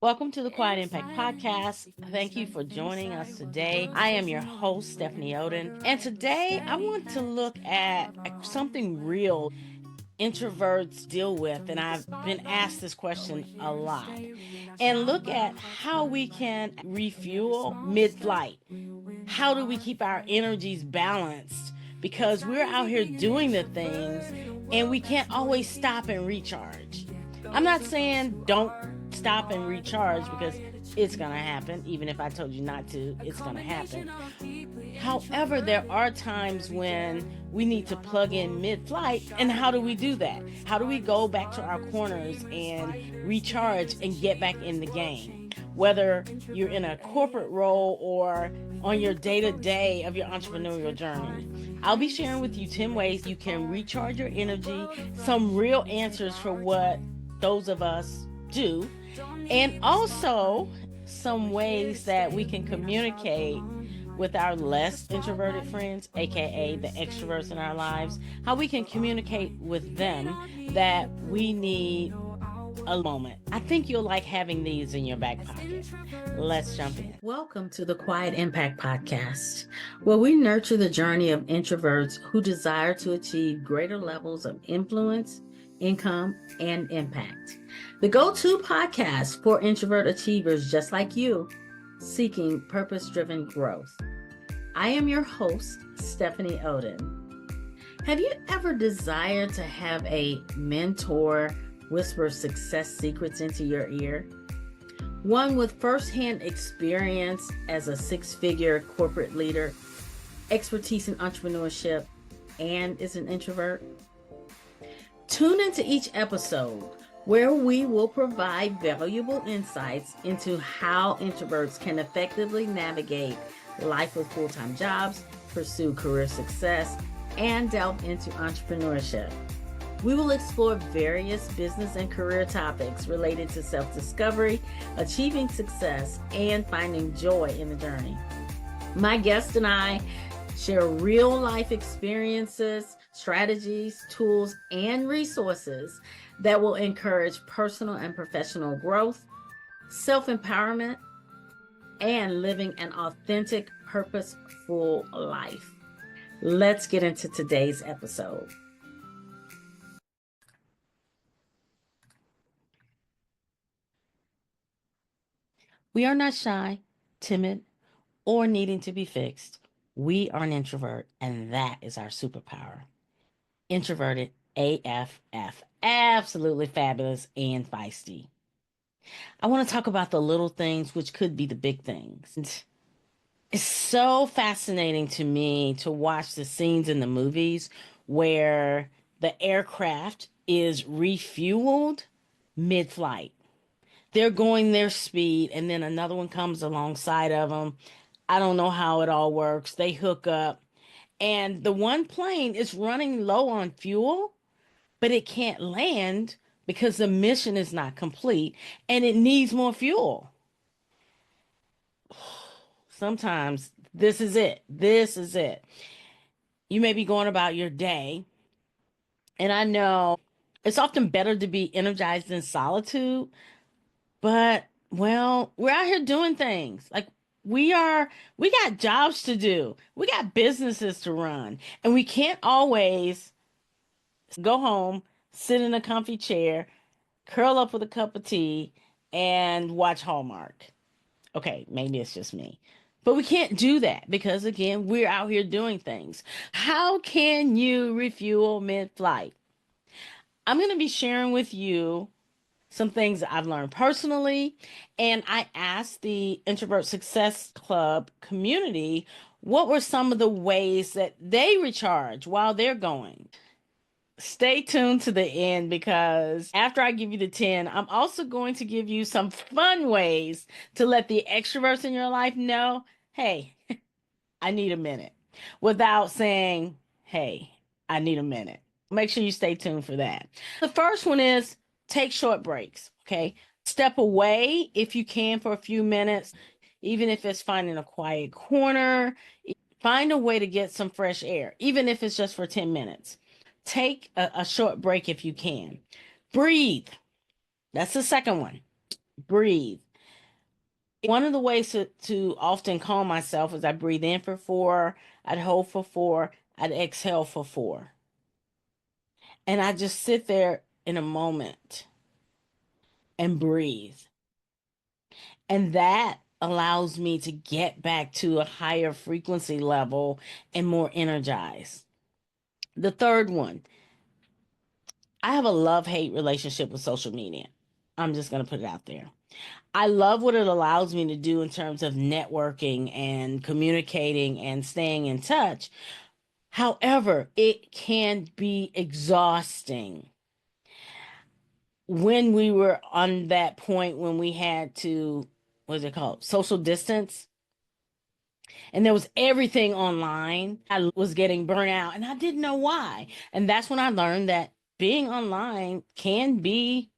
Welcome to the Quiet Impact Podcast. Thank you for joining us today. I am your host, Stephanie Oden, and today I want to look at something real introverts deal with, and I've been asked this question a lot, and look at how we can refuel mid-flight. How do we keep our energies balanced? Because we're out here doing the things and we can't always stop and recharge. I'm not saying don't stop and recharge because it's going to happen. Even if I told you not to, it's going to happen. However, there are times when we need to plug in mid-flight. And how do we do that? How do we go back to our corners and recharge and get back in the game? Whether you're in a corporate role or on your day-to-day of your entrepreneurial journey. I'll be sharing with you 10 ways you can recharge your energy, some real answers for what those of us do, and also some ways that we can communicate with our less introverted friends, aka the extroverts in our lives, how we can communicate with them that we need a moment. I think you'll like having these in your back pocket. Let's jump in. Welcome to the Quiet Impact Podcast, where we nurture the journey of introverts who desire to achieve greater levels of influence, income, and impact. The go-to podcast for introvert achievers just like you, seeking purpose-driven growth. I am your host, Stephanie Oden. Have you ever desired to have a mentor whisper success secrets into your ear? One with firsthand experience as a six-figure corporate leader, expertise in entrepreneurship, and is an introvert? Tune into each episode where we will provide valuable insights into how introverts can effectively navigate life with full-time jobs, pursue career success, and delve into entrepreneurship. We will explore various business and career topics related to self-discovery, achieving success, and finding joy in the journey. My guest and I share real-life experiences, strategies, tools, and resources that will encourage personal and professional growth, self-empowerment, and living an authentic, purposeful life. Let's get into today's episode. We are not shy, timid, or needing to be fixed. We are an introvert, and that is our superpower. Introverted AFF. Absolutely fabulous and feisty. I want to talk about the little things, which could be the big things. It's so fascinating to me to watch the scenes in the movies where the aircraft is refueled mid-flight. They're going their speed, and then another one comes alongside of them. I don't know how it all works. They hook up, and the one plane is running low on fuel, but it can't land because the mission is not complete and it needs more fuel. Sometimes this is it. This is it. You may be going about your day, and I know it's often better to be energized in solitude, but well, we're out here doing things. Like we got jobs to do. We got businesses to run, and we can't always go home, sit in a comfy chair, curl up with a cup of tea, and watch Hallmark. Okay, maybe it's just me. But we can't do that because, again, we're out here doing things. How can you refuel mid-flight? I'm going to be sharing with you some things that I've learned personally, and I asked the Introvert Success Club community what were some of the ways that they recharge while they're going. Stay tuned to the end because after I give you the 10, I'm also going to give you some fun ways to let the extroverts in your life know, hey, I need a minute, without saying, hey, I need a minute. Make sure you stay tuned for that. The first one is take short breaks, okay? Step away if you can for a few minutes, even if it's finding a quiet corner. Find a way to get some fresh air, even if it's just for 10 minutes. Take a short break if you can. Breathe. That's the second one. Breathe. One of the ways to often calm myself is I breathe in for 4, I'd hold for 4, I'd exhale for 4. And I just sit there in a moment and breathe. And that allows me to get back to a higher frequency level and more energized. The third one, I have a love-hate relationship with social media. I'm just going to put it out there. I love what it allows me to do in terms of networking and communicating and staying in touch. However, it can be exhausting when we were on that point when we had to, what's it called? Social distance. And there was everything online. I was getting burnt out and I didn't know why. And that's when I learned that being online can be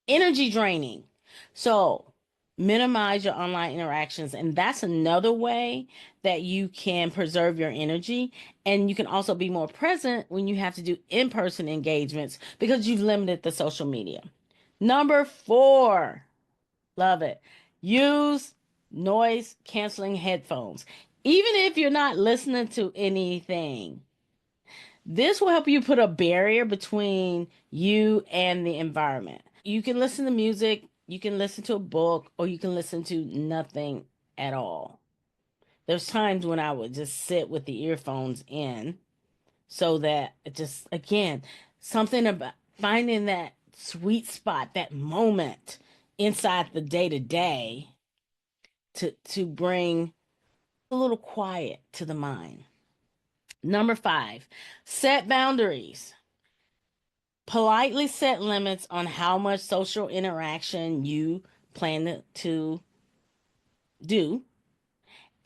energy draining. So minimize your online interactions. And that's another way that you can preserve your energy. And you can also be more present when you have to do in person engagements because you've limited the social media. Number 4, love it. Use noise canceling headphones. Even if you're not listening to anything, this will help you put a barrier between you and the environment. You can listen to music, you can listen to a book, or you can listen to nothing at all. There's times when I would just sit with the earphones in so that it just, again, something about finding that sweet spot, that moment inside the day to day to bring a little quiet to the mind. Number 5, set boundaries. Politely set limits on how much social interaction you plan to do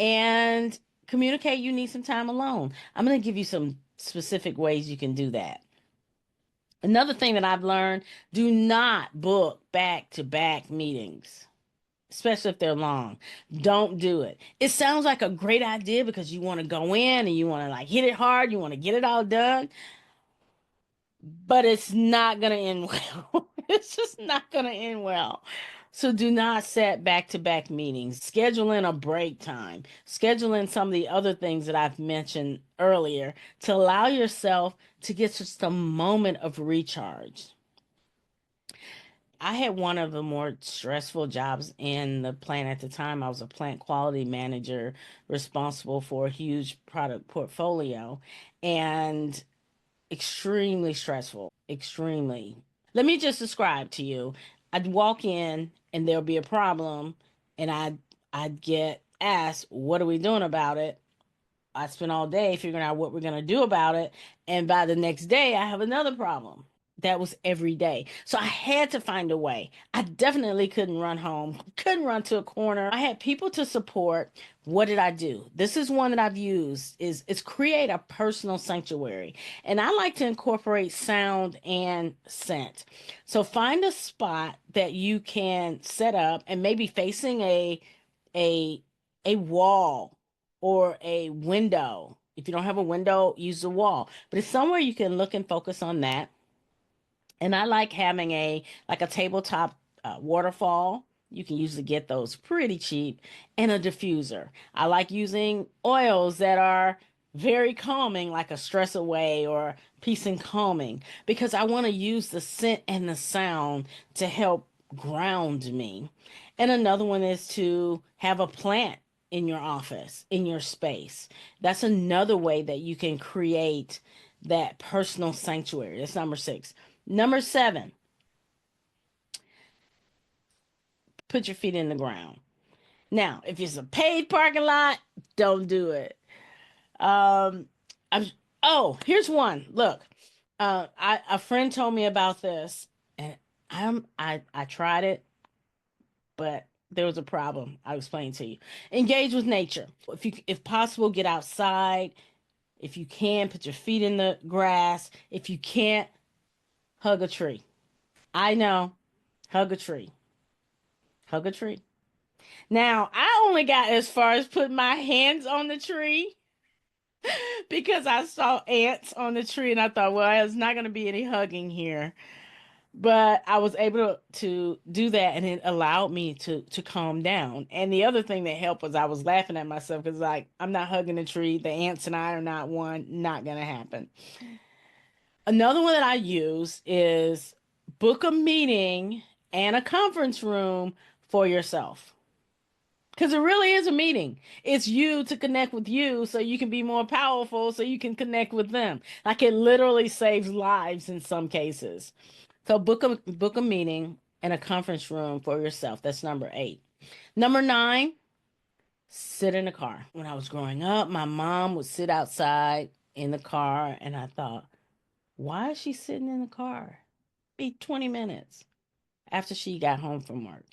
and communicate you need some time alone. I'm going to give you some specific ways you can do that. Another thing that I've learned, do not book back to back meetings, especially if they're long. Don't do it. It sounds like a great idea because you want to go in and you want to like hit it hard, you want to get it all done, but it's not going to end well. It's just not going to end well. So do not set back to back meetings. Schedule in a break time. Schedule in some of the other things that I've mentioned earlier to allow yourself to get just a moment of recharge. I had one of the more stressful jobs in the plant at the time. I was a plant quality manager responsible for a huge product portfolio and extremely stressful. Extremely. Let me just describe to you. I'd walk in and there'll be a problem and I'd get asked, "What are we doing about it?" I spend all day figuring out what we're going to do about it. And by the next day, I have another problem. That was every day. So I had to find a way. I definitely couldn't run home, couldn't run to a corner. I had people to support. What did I do? This is one that I've used is create a personal sanctuary. And I like to incorporate sound and scent. So find a spot that you can set up and maybe facing a a wall or a window. If you don't have a window, use the wall. But it's somewhere you can look and focus on that. And I like having a tabletop waterfall. You can usually get those pretty cheap, and a diffuser. I like using oils that are very calming, like a stress away or peace and calming, because I want to use the scent and the sound to help ground me. And another one is to have a plant in your office, in your space. That's another way that you can create that personal sanctuary. That's number 6. Number 7, put your feet in the ground. Now, if it's a paid parking lot, don't do it. Um, I'm, oh, here's one. Look, a friend told me about this, and I tried it, but there was a problem. I'll explain to you. Engage with nature. If possible, get outside. If you can, put your feet in the grass. If you can't, hug a tree. I know, hug a tree. Hug a tree. Now, I only got as far as putting my hands on the tree because I saw ants on the tree and I thought, well, there's not going to be any hugging here. But I was able to do that, and it allowed me to calm down. And the other thing that helped was I was laughing at myself because, like, I'm not hugging a tree. The ants and I are not one. Not gonna happen. Another one that I use is book a meeting and a conference room for yourself. Because it really is a meeting. It's you to connect with you so you can be more powerful, so you can connect with them. Like it literally saves lives in some cases. So book a meeting and a conference room for yourself. That's number 8. Number 9, sit in the car. When I was growing up, my mom would sit outside in the car, and I thought, why is she sitting in the car? Be 20 minutes after she got home from work.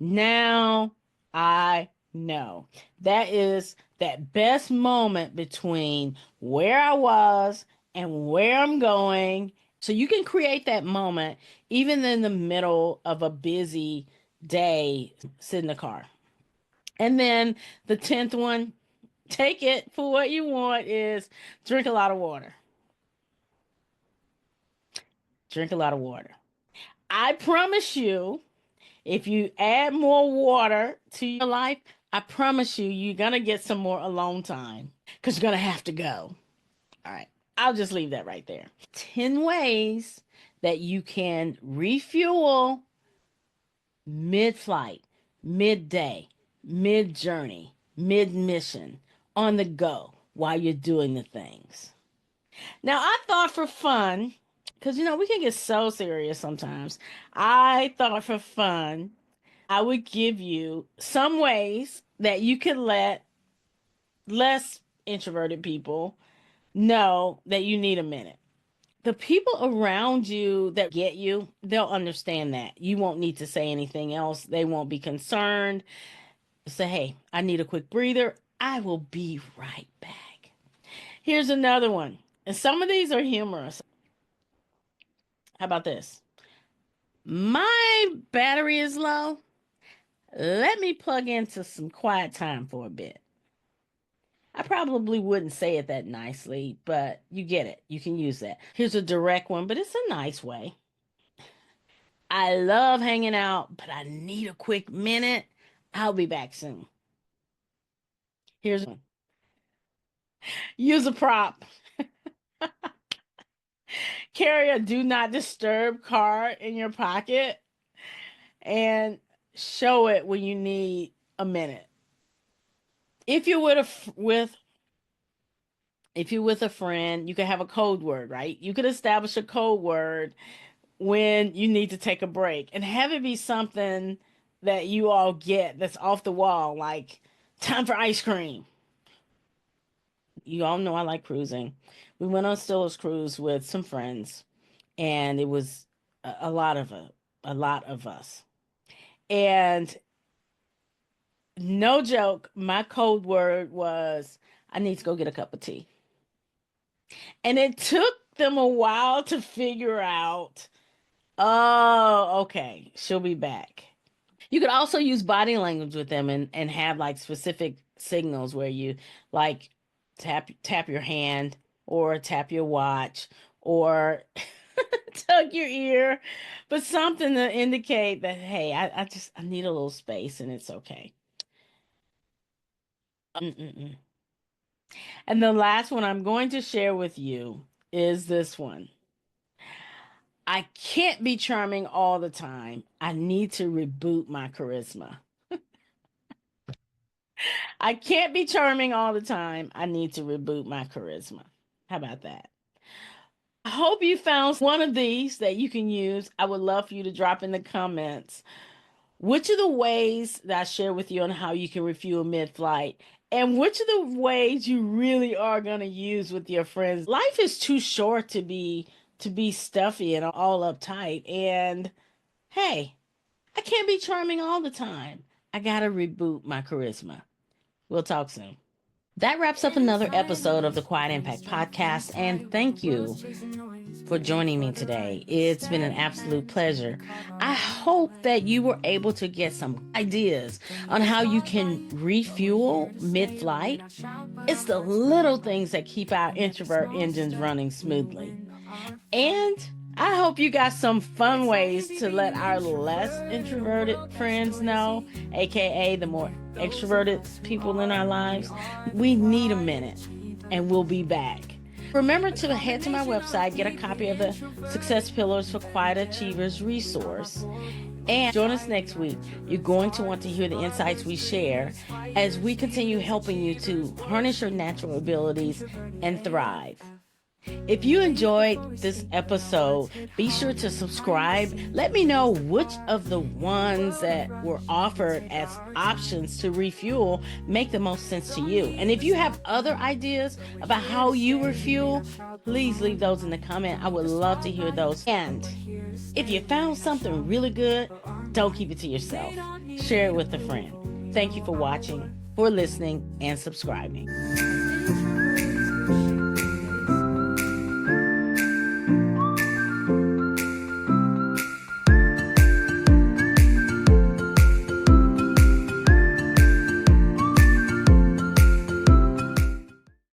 Now I know that is that best moment between where I was and where I'm going. So you can create that moment even in the middle of a busy day. Sit in the car. And then the 10th one, take it for what you want, is drink a lot of water. Drink a lot of water. I promise you, if you add more water to your life, I promise you, you're going to get some more alone time because you're going to have to go. All right. I'll just leave that right there. 10 ways that you can refuel mid flight, midday, mid journey, mid mission, on the go while you're doing the things. Now, I thought for fun, because we can get so serious sometimes. I thought for fun, I would give you some ways that you could let less introverted people know that you need a minute. The people around you that get you, they'll understand that. You won't need to say anything else. They won't be concerned. Say, hey, I need a quick breather. I will be right back. Here's another one. And some of these are humorous. How about this? My battery is low. Let me plug into some quiet time for a bit. I probably wouldn't say it that nicely, but you get it. You can use that. Here's a direct one, but it's a nice way. I love hanging out, but I need a quick minute. I'll be back soon. Here's one. Use a prop. Carry a do not disturb card in your pocket and show it when you need a minute. If you're with a friend, you can have a code word, right? You could establish a code word when you need to take a break and have it be something that you all get that's off the wall, like time for ice cream. You all know I like cruising. We went on Stilla's cruise with some friends, and it was a lot of us. And no joke, my code word was I need to go get a cup of tea. And it took them a while to figure out, oh, okay, she'll be back. You could also use body language with them and have like specific signals where you like tap your hand or tap your watch or tug your ear, but something to indicate that, hey, I need a little space and it's okay. Mm-mm-mm. And the last one I'm going to share with you is this one. I can't be charming all the time. I need to reboot my charisma. I can't be charming all the time. I need to reboot my charisma. How about that? I hope you found one of these that you can use. I would love for you to drop in the comments which of the ways that I share with you on how you can refuel mid-flight and which of the ways you really are going to use with your friends. Life is too short to be stuffy and all uptight. And hey, I can't be charming all the time. I got to reboot my charisma. We'll talk soon. That wraps up another episode of the Quiet Impact Podcast, and thank you for joining me today. It's been an absolute pleasure. I hope that you were able to get some ideas on how you can refuel mid-flight. It's the little things that keep our introvert engines running smoothly. And I hope you got some fun ways to let our less introverted friends know, aka the more extroverted people in our lives. We need a minute, and we'll be back. Remember to head to my website, get a copy of the Success Pillars for Quiet Achievers resource, and join us next week. You're going to want to hear the insights we share as we continue helping you to harness your natural abilities and thrive. If you enjoyed this episode, be sure to subscribe. Let me know which of the ones that were offered as options to refuel make the most sense to you. And if you have other ideas about how you refuel, please leave those in the comment. I would love to hear those. And if you found something really good, don't keep it to yourself. Share it with a friend. Thank you for watching, for listening, and subscribing.